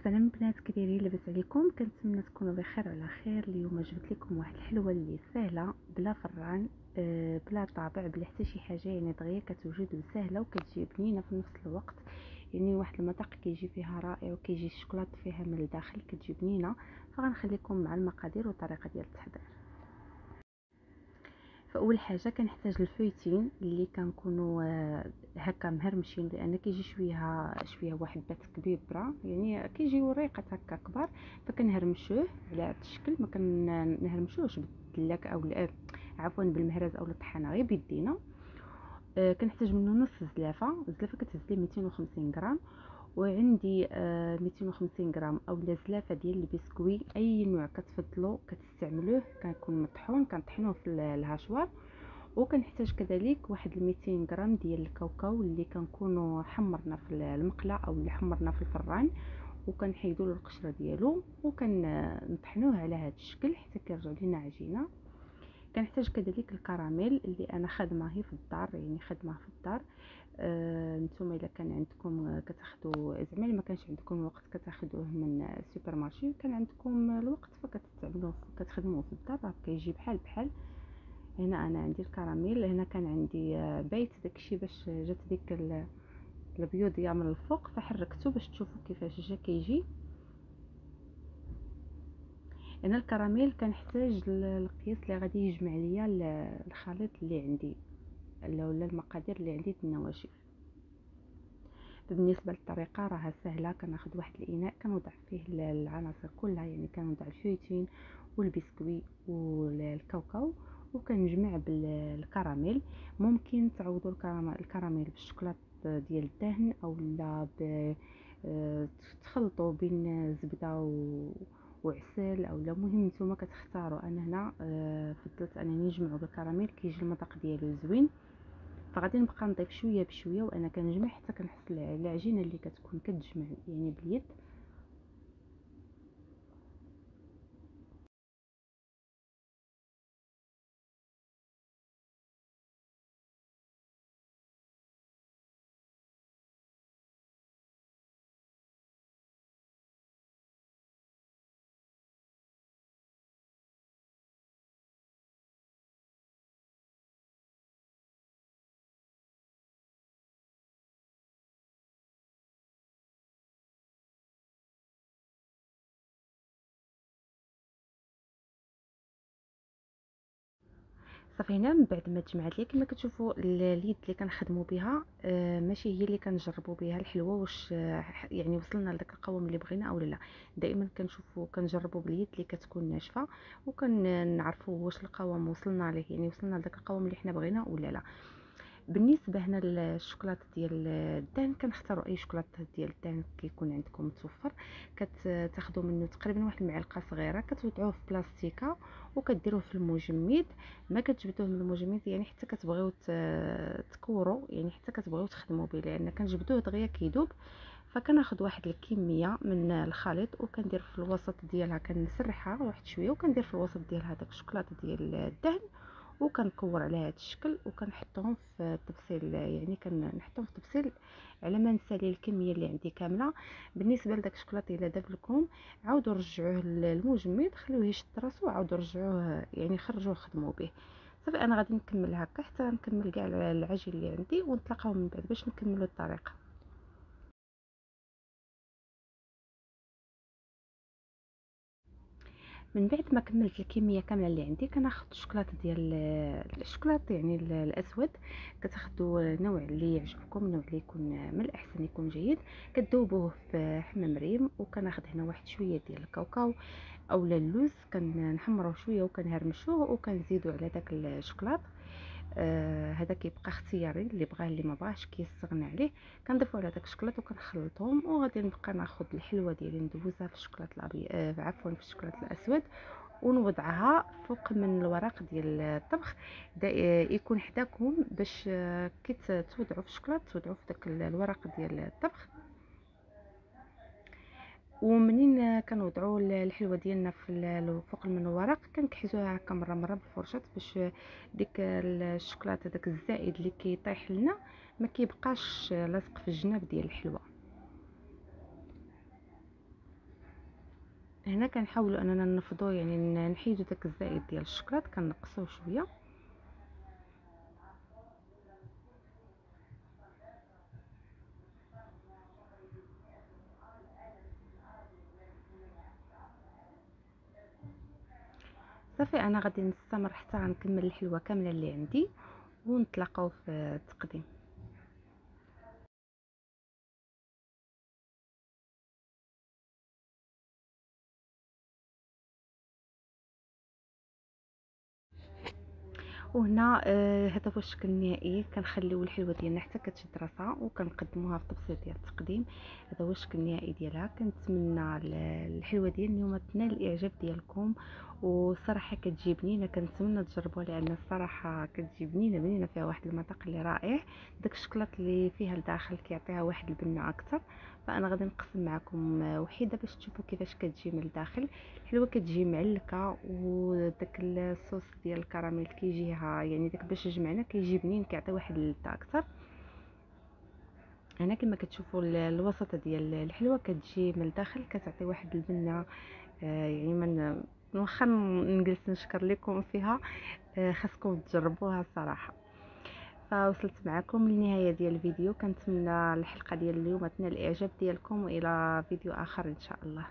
السلام البنات، كي دايرين؟ لاباس عليكم؟ كنتمنى تكونوا بخير وعلى خير. اليوم جبت لكم واحد الحلوه اللي سهله بلا فران، بلا طابع، بلا حتى شي حاجه، يعني دغيا كتوجد وسهله وكتجي بنينه في نفس الوقت. يعني واحد المذاق كيجي فيها رائع وكيجي الشوكولاط فيها من الداخل كتجي بنينه. فغنخليكم مع المقادير والطريقه ديال التحضير. فاول حاجه كنحتاج الفويتين اللي كنكونوا هكا مهرمشين، لان كيجي شويه واحد بات كبيبره، يعني كيجيو ريقات هكا كبار، فكنهرمشوه على هذا الشكل. ما كنهرمشوش بالدلاك او عفوا بالمهرز او الطحانه، غير بيدينا. كنحتاج منه نص زلافه كتهز لي 250 غرام، وعندي 250 غرام اولا زلافه ديال البسكوي، اي نوع كتفضلوا كتستعملوه، كنكون مطحون كنطحنوه في الهاشوار. وكنحتاج كذلك واحد 200 غرام ديال الكاوكاو اللي كنكونوا حمرنا في المقله او اللي حمرنا في الفران، وكنحيدوا له القشره ديالو وكنطحنوه على هذا الشكل حتى كيرجع لنا عجينه. كنحتاج كذلك الكراميل اللي انا خادمه هي في الدار، يعني خادمه في الدار. نتوما الا كان عندكم كتاخذوا، زعما ما كانش عندكم الوقت كتاخذوه من السوبر مارشي، كان عندكم الوقت فكتستعملوه كتخدموه في الدار، كيجي بحال. هنا انا عندي الكراميل، هنا كان عندي بيت داكشي باش جات ديك البيوضيه من الفوق، فحركته باش تشوفوا كيفاش جا كيجي. هنا الكراميل كنحتاج القياس اللي غادي يجمع ليا الخليط اللي عندي ولا المقادير اللي عندي د النواشف. بالنسبه للطريقه راها سهله. كناخذ واحد الاناء كنوضع فيه العناصر كلها، يعني كنوضع الفويتين والبسكوي والكاوكاو وكنجمع بالكراميل. ممكن تعوضوا الكراميل بالشوكولاط ديال الدهن او لا تخلطوا بين زبده وعسل او لا، المهم نتوما كتختاروا. انا هنا فضلت انني نجمعو بالكراميل، كيجي المذاق ديالو زوين. فغادي نبقى نضيف شويه بشويه وانا كنجمع حتى كنحصل على العجينه اللي كتكون كتجمع يعني باليد. صافي، هنا من بعد ما تجمعت لي كما كتشوفوا اليد اللي كنخدموا بها ماشي هي اللي كنجربوا بها الحلوه واش يعني وصلنا لذاك القوام اللي بغينا او لا. دائما كنجربوا باليد اللي كتكون ناشفه، وكنعرفوا واش القوام وصلنا ليه، يعني وصلنا لذاك القوام اللي حنا بغينا ولا لا. بالنسبه هنا للشوكولاته ديال الدهن، كنختاروا اي شوكولاته ديال الدهن كيكون عندكم متوفر. كتاخذوا منه تقريبا واحد المعلقه صغيره، كتوضعوه في بلاستيكه وكديروه في المجمد. ما كتجبدوه من المجمد يعني حتى كتبغيو تكوروا، يعني حتى كتبغيو تخدموا به، لان كنجبدوه دغيا كيذوب. فكناخذ واحد الكميه من الخليط وكندير في الوسط ديالها، كنسرحها واحد شويه وكندير في الوسط ديال هذاك الشوكولاته ديال الدهن، وكنكور على هذا الشكل وكنحطهم في الطبسيل، يعني كنحطهم في الطبسيل على ما نسالي الكميه اللي عندي كامله. بالنسبه لداك الشوكولاطه الا داب لكم، عاودوا رجعوه للمجمد، خلوه يشد راسو، عاودوا رجعوه يعني خرجوه خدموا به. صافي، انا غادي نكمل هكا حتى نكمل كاع العجين اللي عندي ونتلاقاو من بعد باش نكملوا الطريقه. من بعد ما كملت الكميه كامله اللي عندي، كناخذ الشوكولاته ديال الشوكولاط يعني الاسود. كتاخذوا نوع اللي يعجبكم، النوع اللي يكون من الاحسن يكون جيد، كتذوبوه في حمام ريم. وكناخذ هنا واحد شويه ديال الكاوكاو اولا اللوز، كنحمروه شويه وكنهرمشوه وكنزيدوا على داك الشوكولاط. هذا كيبقى اختياري، اللي بغاه اللي ما بغاهش كيستغنى عليه. كنضيفوا على داك الشوكولاط وكنخلطهم، وغادي نبقى ناخذ الحلوه ديالي ندوزها في الشوكولاط الابيض، عفوا في الشوكولاط الاسود، ونوضعها فوق من الورق ديال الطبخ. يكون حداكم باش كي توضعوا في الشوكولاط توضعوا في داك الورق ديال الطبخ. ومنين كنوضعوا الحلوه ديالنا في فوق من الورق، كنكحزوها هكا مره بالفرشاط باش ديك الشوكولاته داك الزائد اللي كيطيح لنا ما كيبقاش لاصق في الجناب ديال الحلوه. هنا كنحاولوا اننا ننفضوا، يعني نحيدوا داك الزائد ديال الشكلاط، كنقصوه شويه. صافي انا غادي نستمر حتى غنكمل الحلوه كامله اللي عندي، ونتلاقاو في التقديم. وهنا هذا هو الشكل النهائي. كنخليو الحلوه ديالنا حتى كتشد راسها وكنقدموها في الطبسيل ديال التقديم. هذا هو الشكل النهائي ديالها. كنتمنى الحلوه ديالي اليوم تنال الاعجاب ديالكم، والصراحه كتجي بنينه. كنتمنى تجربوها لان الصراحه كتجي بنينه فيها واحد المذاق اللي رائع. داك الشكلاط اللي فيها لداخل كيعطيها واحد البنه اكثر. فانا غادي نقسم معكم وحيده باش تشوفوا كيفاش كتجي من الداخل. الحلوه كتجي معلكه، وداك الصوص ديال الكراميل كيجيها، يعني داك باش جمعنا كيجي بنين، كيعطي واحد اللذه اكثر. هنا كما كتشوفوا الوسط ديال الحلوه كتجي من الداخل، كتعطي واحد البنه. يعني من واخا نجلس نشكر لكم فيها، خاصكم تجربوها الصراحه. فوصلت معكم للنهايه ديال الفيديو. كنتمنى الحلقه ديال اليوم تنال الاعجاب ديالكم، والى فيديو اخر ان شاء الله.